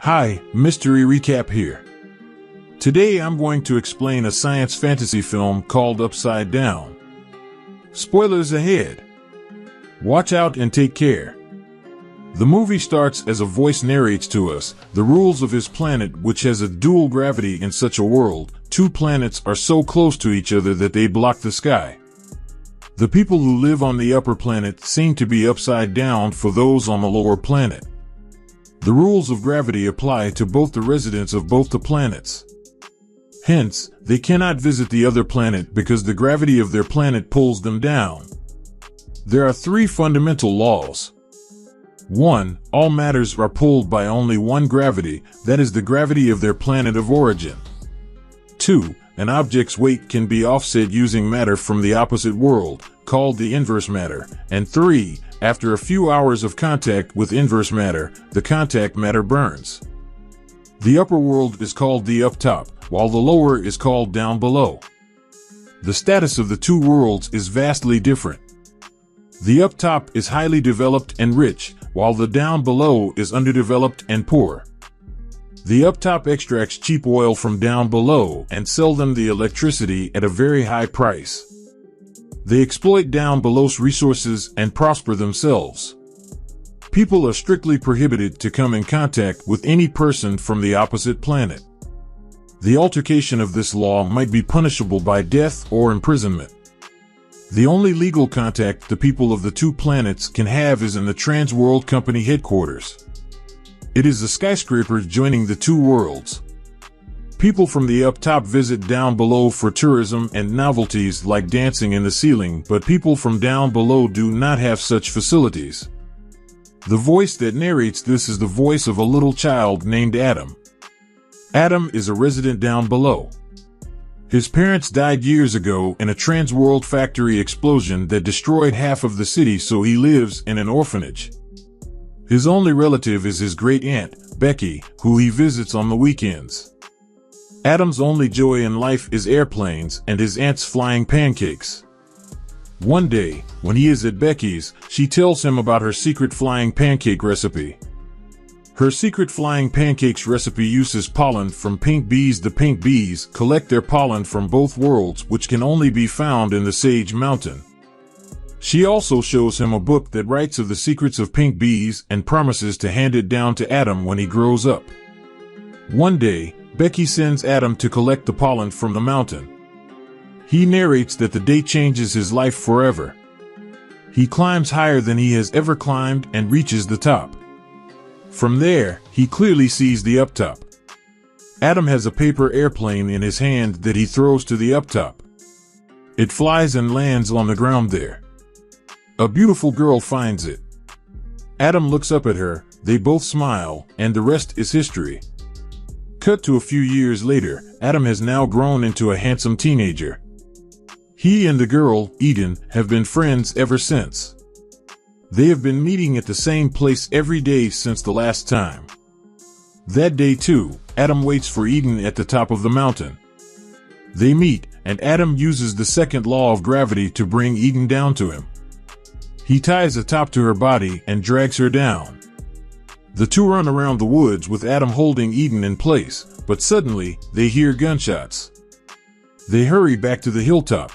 Hi, Mystery Recap here. Today I'm going to explain a science fantasy film called Upside Down. Spoilers ahead. Watch out and take care. The movie starts as a voice narrates to us the rules of his planet, which has a dual gravity. In such a world, two planets are so close to each other that they block the sky. The people who live on the upper planet seem to be upside down for those on the lower planet. The rules of gravity apply to both the residents of both the planets. Hence, they cannot visit the other planet because the gravity of their planet pulls them down. There are three fundamental laws. 1. All matters are pulled by only one gravity, that is the gravity of their planet of origin. 2. An object's weight can be offset using matter from the opposite world, called the inverse matter. And 3. After a few hours of contact with inverse matter, the contact matter burns. The upper world is called the up top, while the lower is called down below. The status of the two worlds is vastly different. The up top is highly developed and rich, while the down below is underdeveloped and poor. The up top extracts cheap oil from down below and sell them the electricity at a very high price. They exploit down below's resources and prosper themselves. People are strictly prohibited to come in contact with any person from the opposite planet. The altercation of this law might be punishable by death or imprisonment. The only legal contact the people of the two planets can have is in the Transworld Company headquarters. It is a skyscraper joining the two worlds. People from the up top visit down below for tourism and novelties like dancing in the ceiling, but people from down below do not have such facilities. The voice that narrates this is the voice of a little child named Adam. Adam is a resident down below. His parents died years ago in a Transworld factory explosion that destroyed half of the city, so he lives in an orphanage. His only relative is his great-aunt, Becky, who he visits on the weekends. Adam's only joy in life is airplanes and his aunt's flying pancakes. One day, when he is at Becky's, she tells him about her secret flying pancake recipe. Her secret flying pancakes recipe uses pollen from pink bees. The pink bees collect their pollen from both worlds, which can only be found in the Sage Mountain. She also shows him a book that writes of the secrets of pink bees and promises to hand it down to Adam when he grows up. One day, Becky sends Adam to collect the pollen from the mountain. He narrates that the day changes his life forever. He climbs higher than he has ever climbed and reaches the top. From there, he clearly sees the up top. Adam has a paper airplane in his hand that he throws to the up top. It flies and lands on the ground there. A beautiful girl finds it. Adam looks up at her, they both smile, and the rest is history. Cut to a few years later, Adam has now grown into a handsome teenager. He and the girl, Eden, have been friends ever since. They have been meeting at the same place every day since the last time. That day too, Adam waits for Eden at the top of the mountain. They meet, and Adam uses the second law of gravity to bring Eden down to him. He ties a top to her body and drags her down. The two run around the woods with Adam holding Eden in place, but suddenly, they hear gunshots. They hurry back to the hilltop.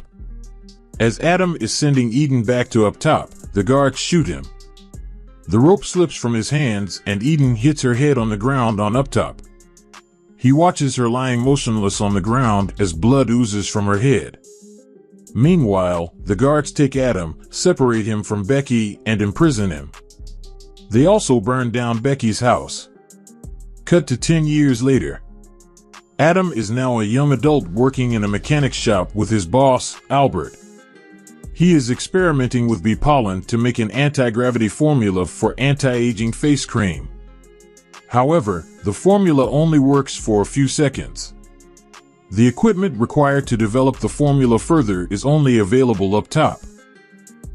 As Adam is sending Eden back to up top, the guards shoot him. The rope slips from his hands and Eden hits her head on the ground on up top. He watches her lying motionless on the ground as blood oozes from her head. Meanwhile, the guards take Adam, separate him from Becky, and imprison him. They also burn down Becky's house. Cut to 10 years later. Adam is now a young adult working in a mechanic's shop with his boss, Albert. He is experimenting with bee pollen to make an anti-gravity formula for anti-aging face cream. However, the formula only works for a few seconds. The equipment required to develop the formula further is only available up top.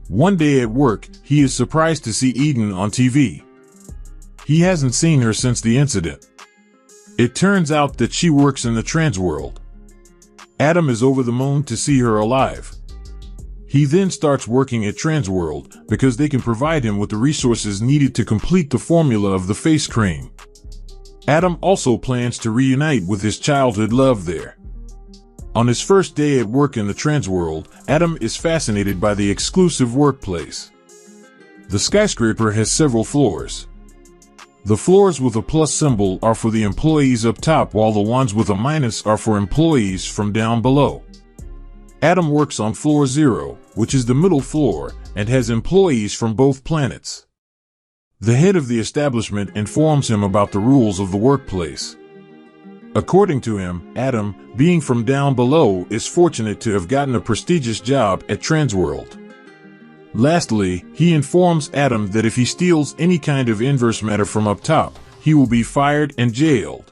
One day at work, he is surprised to see Eden on TV. He hasn't seen her since the incident. It turns out that she works in the Transworld. Adam is over the moon to see her alive. He then starts working at Transworld because they can provide him with the resources needed to complete the formula of the face cream. Adam also plans to reunite with his childhood love there. On his first day at work in the Transworld, Adam is fascinated by the exclusive workplace. The skyscraper has several floors. The floors with a plus symbol are for the employees up top, while the ones with a minus are for employees from down below. Adam works on floor 0, which is the middle floor, and has employees from both planets. The head of the establishment informs him about the rules of the workplace. According to him, Adam, being from down below, is fortunate to have gotten a prestigious job at Transworld. Lastly, he informs Adam that if he steals any kind of inverse matter from up top, he will be fired and jailed.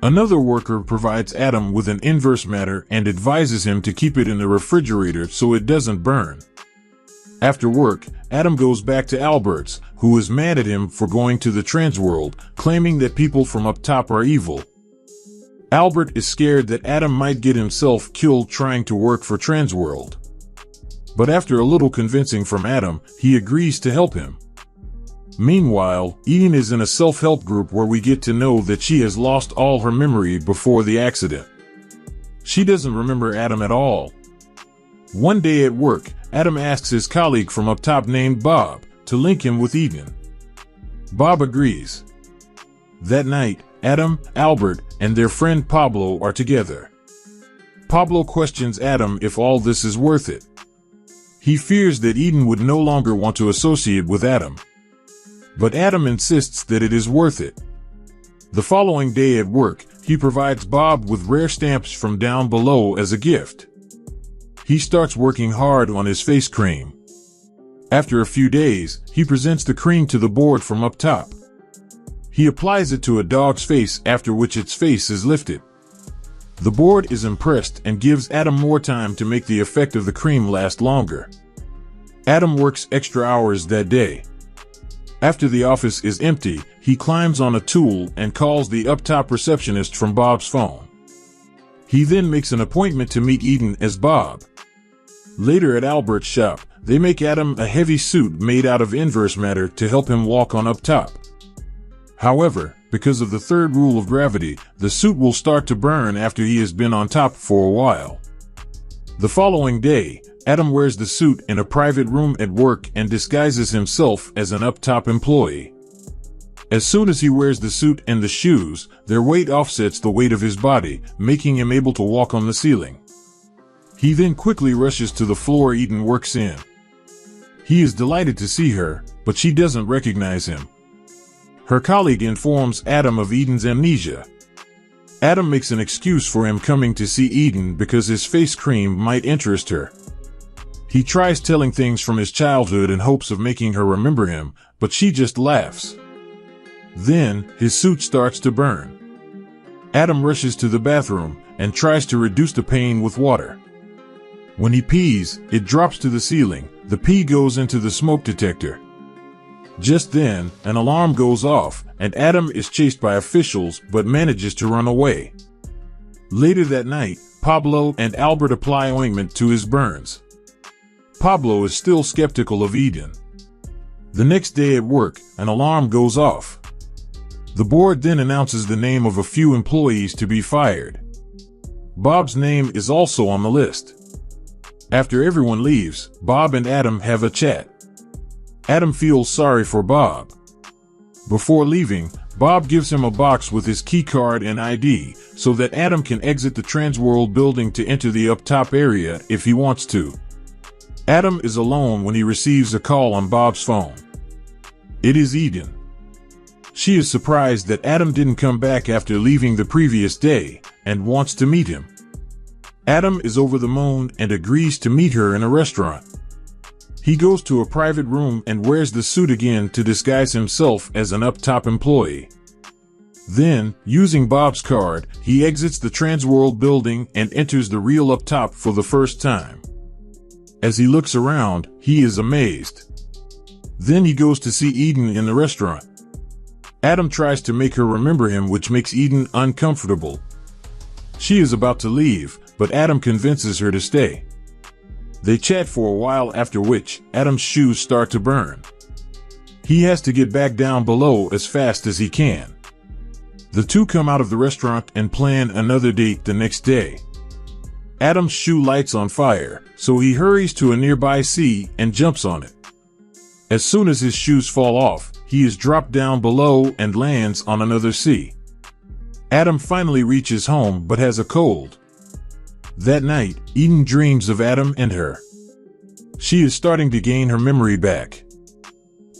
Another worker provides Adam with an inverse matter and advises him to keep it in the refrigerator so it doesn't burn. After work, Adam goes back to Albert's, who is mad at him for going to the Transworld, claiming that people from up top are evil. Albert is scared that Adam might get himself killed trying to work for Transworld. But after a little convincing from Adam, he agrees to help him. Meanwhile, Eden is in a self-help group where we get to know that she has lost all her memory before the accident. She doesn't remember Adam at all. One day at work, Adam asks his colleague from up top named Bob to link him with Eden. Bob agrees. That night, Adam, Albert, and their friend Pablo are together. Pablo questions Adam if all this is worth it. He fears that Eden would no longer want to associate with Adam. But Adam insists that it is worth it. The following day at work, he provides Bob with rare stamps from down below as a gift. He starts working hard on his face cream. After a few days, he presents the cream to the board from up top. He applies it to a dog's face, after which its face is lifted. The board is impressed and gives Adam more time to make the effect of the cream last longer. Adam works extra hours that day. After the office is empty, he climbs on a tool and calls the up-top receptionist from Bob's phone. He then makes an appointment to meet Eden as Bob. Later at Albert's shop, they make Adam a heavy suit made out of inverse matter to help him walk on up top. However, because of the third rule of gravity, the suit will start to burn after he has been on top for a while. The following day, Adam wears the suit in a private room at work and disguises himself as an up-top employee. As soon as he wears the suit and the shoes, their weight offsets the weight of his body, making him able to walk on the ceiling. He then quickly rushes to the floor Eden works in. He is delighted to see her, but she doesn't recognize him. Her colleague informs Adam of Eden's amnesia. Adam makes an excuse for him coming to see Eden because his face cream might interest her. He tries telling things from his childhood in hopes of making her remember him, but she just laughs. Then, his suit starts to burn. Adam rushes to the bathroom and tries to reduce the pain with water. When he pees, it drops to the ceiling. The pee goes into the smoke detector. Just then, an alarm goes off, and Adam is chased by officials but manages to run away. Later that night, Pablo and Albert apply ointment to his burns. Pablo is still skeptical of Eden. The next day at work, an alarm goes off. The board then announces the name of a few employees to be fired. Bob's name is also on the list. After everyone leaves, Bob and Adam have a chat. Adam feels sorry for Bob. Before leaving, Bob gives him a box with his keycard and ID so that Adam can exit the Transworld building to enter the up-top area if he wants to. Adam is alone when he receives a call on Bob's phone. It is Eden. She is surprised that Adam didn't come back after leaving the previous day and wants to meet him. Adam is over the moon and agrees to meet her in a restaurant. He goes to a private room and wears the suit again to disguise himself as an up-top employee. Then, using Bob's card, he exits the Transworld building and enters the real up-top for the first time. As he looks around, he is amazed. Then he goes to see Eden in the restaurant. Adam tries to make her remember him, which makes Eden uncomfortable. She is about to leave, but Adam convinces her to stay. They chat for a while, after which Adam's shoes start to burn. He has to get back down below as fast as he can. The two come out of the restaurant and plan another date the next day. Adam's shoe lights on fire, so he hurries to a nearby sea and jumps on it. As soon as his shoes fall off, he is dropped down below and lands on another sea. Adam finally reaches home but has a cold. That night, Eden dreams of Adam and her. She is starting to gain her memory back.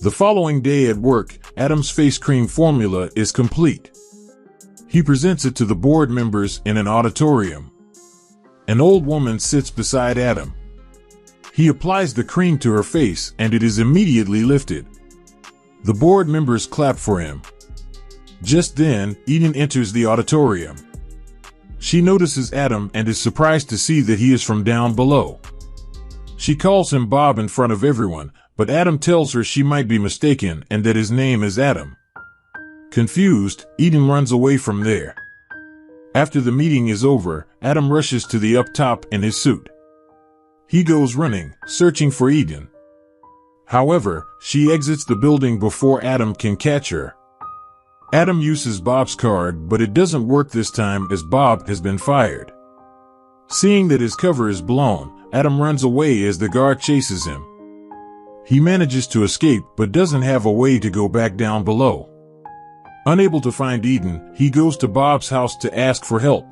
The following day at work, Adam's face cream formula is complete. He presents it to the board members in an auditorium. An old woman sits beside Adam. He applies the cream to her face and it is immediately lifted. The board members clap for him. Just then, Eden enters the auditorium. She notices Adam and is surprised to see that he is from down below. She calls him Bob in front of everyone, but Adam tells her she might be mistaken and that his name is Adam. Confused, Eden runs away from there. After the meeting is over, Adam rushes to the up top in his suit. He goes running, searching for Eden. However, she exits the building before Adam can catch her. Adam uses Bob's card, but it doesn't work this time as Bob has been fired. Seeing that his cover is blown, Adam runs away as the guard chases him. He manages to escape but doesn't have a way to go back down below. Unable to find Eden, he goes to Bob's house to ask for help.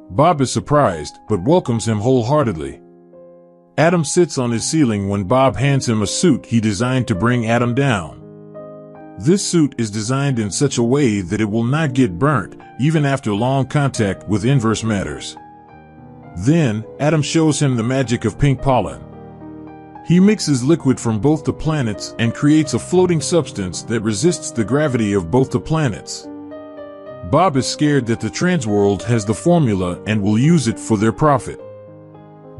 Bob is surprised but welcomes him wholeheartedly. Adam sits on his ceiling when Bob hands him a suit he designed to bring Adam down. This suit is designed in such a way that it will not get burnt, even after long contact with inverse matters. Then, Adam shows him the magic of pink pollen. He mixes liquid from both the planets and creates a floating substance that resists the gravity of both the planets. Bob is scared that the Transworld has the formula and will use it for their profit.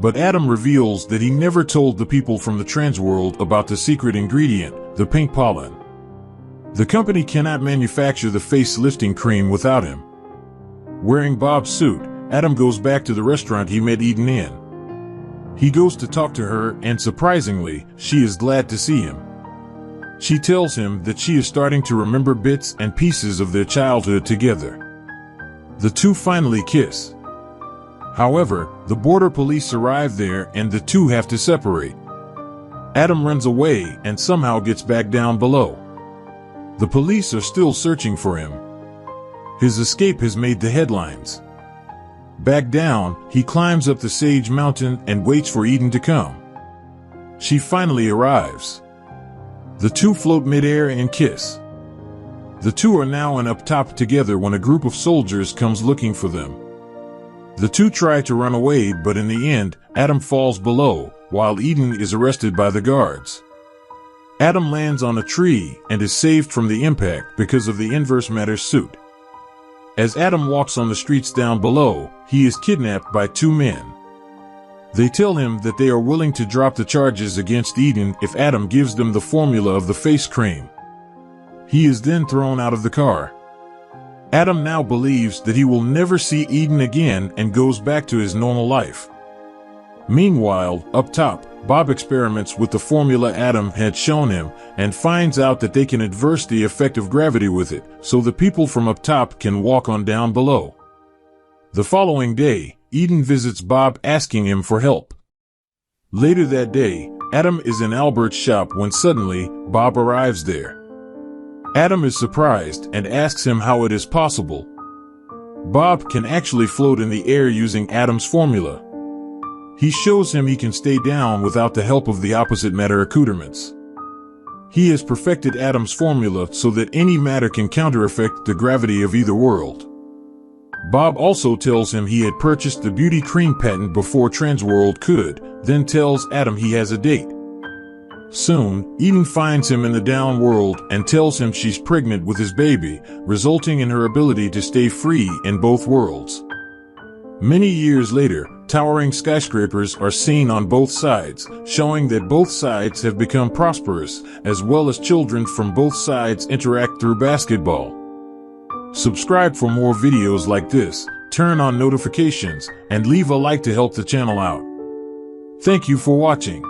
But Adam reveals that he never told the people from the Transworld about the secret ingredient, the pink pollen. The company cannot manufacture the face-lifting cream without him. Wearing Bob's suit, Adam goes back to the restaurant he met Eden in. He goes to talk to her and surprisingly, she is glad to see him. She tells him that she is starting to remember bits and pieces of their childhood together. The two finally kiss. However, the border police arrive there and the two have to separate. Adam runs away and somehow gets back down below. The police are still searching for him. His escape has made the headlines. Back down, he climbs up the Sage Mountain and waits for Eden to come. She finally arrives. The two float midair and kiss. The two are now up top together when a group of soldiers comes looking for them. The two try to run away, but in the end, Adam falls below, while Eden is arrested by the guards. Adam lands on a tree and is saved from the impact because of the inverse matter suit. As Adam walks on the streets down below, he is kidnapped by two men. They tell him that they are willing to drop the charges against Eden if Adam gives them the formula of the face cream. He is then thrown out of the car. Adam now believes that he will never see Eden again and goes back to his normal life. Meanwhile, up top, Bob experiments with the formula Adam had shown him and finds out that they can adverse the effect of gravity with it, so the people from up top can walk on down below. The following day, Eden visits Bob asking him for help. Later that day, Adam is in Albert's shop when suddenly, Bob arrives there. Adam is surprised and asks him how it is possible. Bob can actually float in the air using Adam's formula. He shows him he can stay down without the help of the opposite matter accoutrements. He has perfected Adam's formula so that any matter can counter-effect the gravity of either world. Bob also tells him he had purchased the beauty cream patent before Transworld could, then tells Adam he has a date. Soon, Eden finds him in the down world and tells him she's pregnant with his baby, resulting in her ability to stay free in both worlds. Many years later, towering skyscrapers are seen on both sides, showing that both sides have become prosperous, as well as children from both sides interact through basketball. Subscribe for more videos like this, turn on notifications, and leave a like to help the channel out. Thank you for watching.